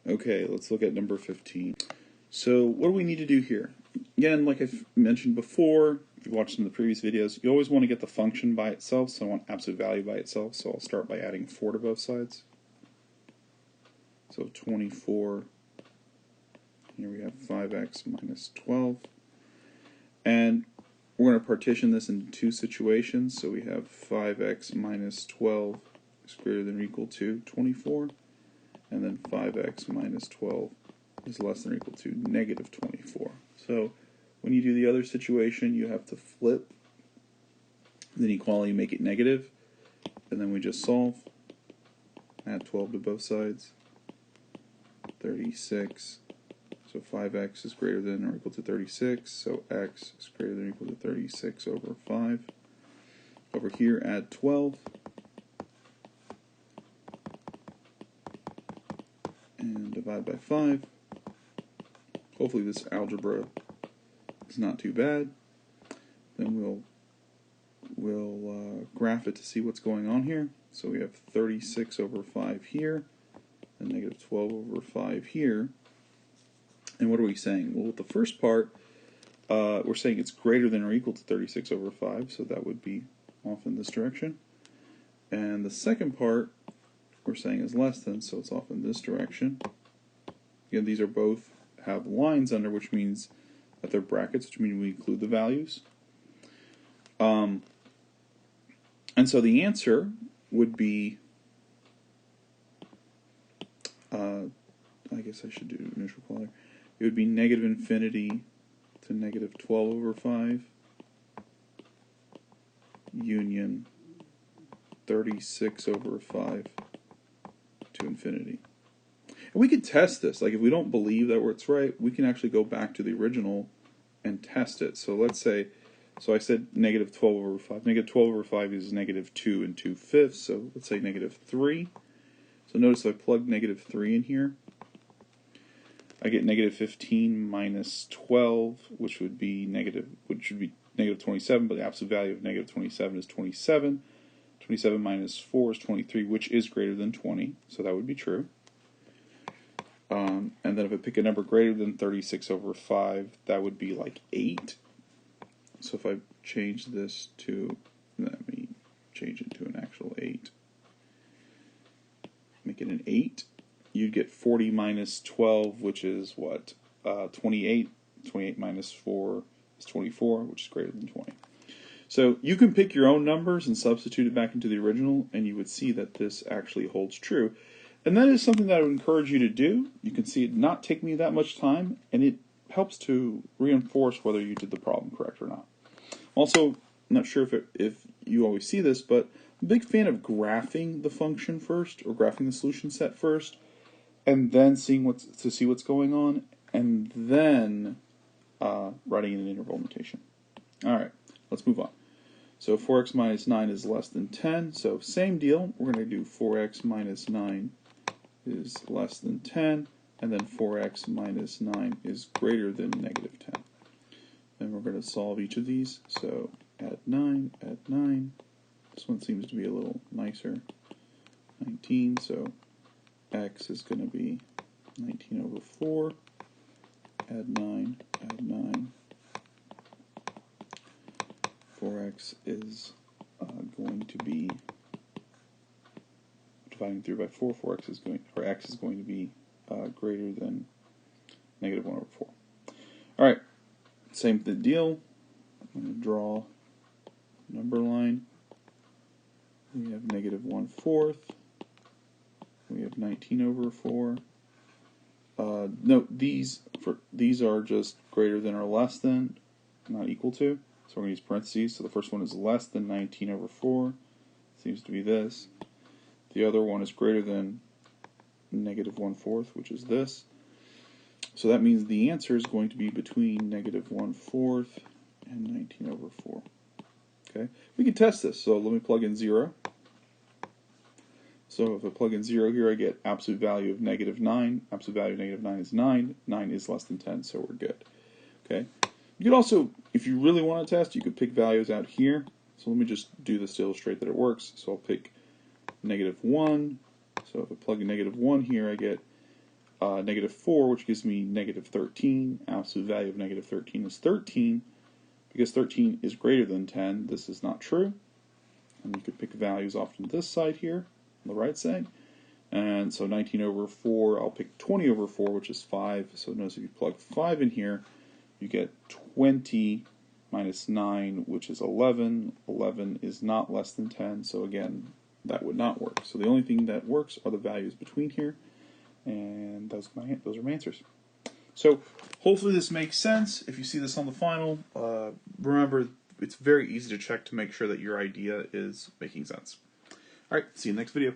Okay, let's look at number 15. So what do we need to do here? Again, like I've mentioned before, if you've watched some of the previous videos, you always want to get the function by itself, so I want absolute value by itself, so I'll start by adding 4 to both sides. So 24, here we have 5x minus 12, and we're going to partition this into two situations, so we have 5x minus 12 is greater than or equal to 24, and then 5x minus 12 is less than or equal to negative 24. So when you do the other situation, you have to flip the inequality, make it negative, and then we just solve. Add 12 to both sides. 36. So 5x is greater than or equal to 36, so x is greater than or equal to 36 over 5. Over here, add 12. And divide by 5. Hopefully this algebra is not too bad. Then we'll graph it to see what's going on here. So we have 36 over 5 here, and negative 12 over 5 here. And what are we saying? Well, with the first part, we're saying it's greater than or equal to 36 over 5, so that would be off in this direction. And the second part, we're saying is less than, so it's off in this direction. Again, these are both have lines under, which means that they're brackets, which means we include the values. And so the answer would be, I guess I should do initial quality. It would be negative infinity to negative 12 over 5 union 36 over 5 to infinity. And we could test this. Like if we don't believe that it's right, we can actually go back to the original and test it. So let's say, so I said negative 12 over 5. Negative 12 over 5 is negative 2 and 2/5, so let's say negative 3. So notice if I plug negative 3 in here, I get negative 15 minus 12, which would be negative 27, but the absolute value of negative 27 is 27. 27 minus 4 is 23, which is greater than 20, so that would be true. And then if I pick a number greater than 36 over 5, that would be like 8. So if I change this to, let me change it to an actual 8. Make it an 8. You'd get 40 minus 12, which is what? 28. 28 minus 4 is 24, which is greater than 20. So you can pick your own numbers and substitute it back into the original, and you would see that this actually holds true. And that is something that I would encourage you to do. You can see it not take me that much time, and it helps to reinforce whether you did the problem correct or not. Also, I'm not sure if you always see this, but I'm a big fan of graphing the function first, or graphing the solution set first, and then seeing what's going on, and then writing in an interval notation. All right, let's move on. So 4x minus 9 is less than 10. So same deal. We're going to do 4x minus 9 is less than 10, and then 4x minus 9 is greater than negative 10. Then we're going to solve each of these. So add 9, add 9. This one seems to be a little nicer. 19, so x is going to be 19 over 4. Add 9, add 9. 4x is going to be, dividing through by 4, x is going to be greater than negative 1 over 4. All right, same deal. I'm going to draw a number line. We have negative 1/4. We have 19 over 4. Note these are just greater than or less than, not equal to. So we're going to use parentheses. So the first one is less than 19 over 4. Seems to be this. The other one is greater than negative 1/4, which is this. So that means the answer is going to be between negative 1/4 and 19 over 4. Okay, we can test this. So let me plug in 0. So if I plug in 0 here, I get absolute value of negative 9. Absolute value of negative 9 is 9. 9 is less than 10, so we're good. Okay. You could also, if you really want to test, you could pick values out here. So let me just do this to illustrate that it works. So I'll pick negative 1. So if I plug in negative 1 here, I get negative 4, which gives me negative 13. Absolute value of negative 13 is 13. Because 13 is greater than 10, this is not true. And you could pick values off to this side here, on the right side. And so 19 over 4, I'll pick 20 over 4, which is 5. So notice if you plug 5 in here, you get 20 minus 9, which is 11. 11 is not less than 10, so again, that would not work. So the only thing that works are the values between here, and those are my answers. So hopefully this makes sense. If you see this on the final, remember it's very easy to check to make sure that your idea is making sense. All right, see you in the next video.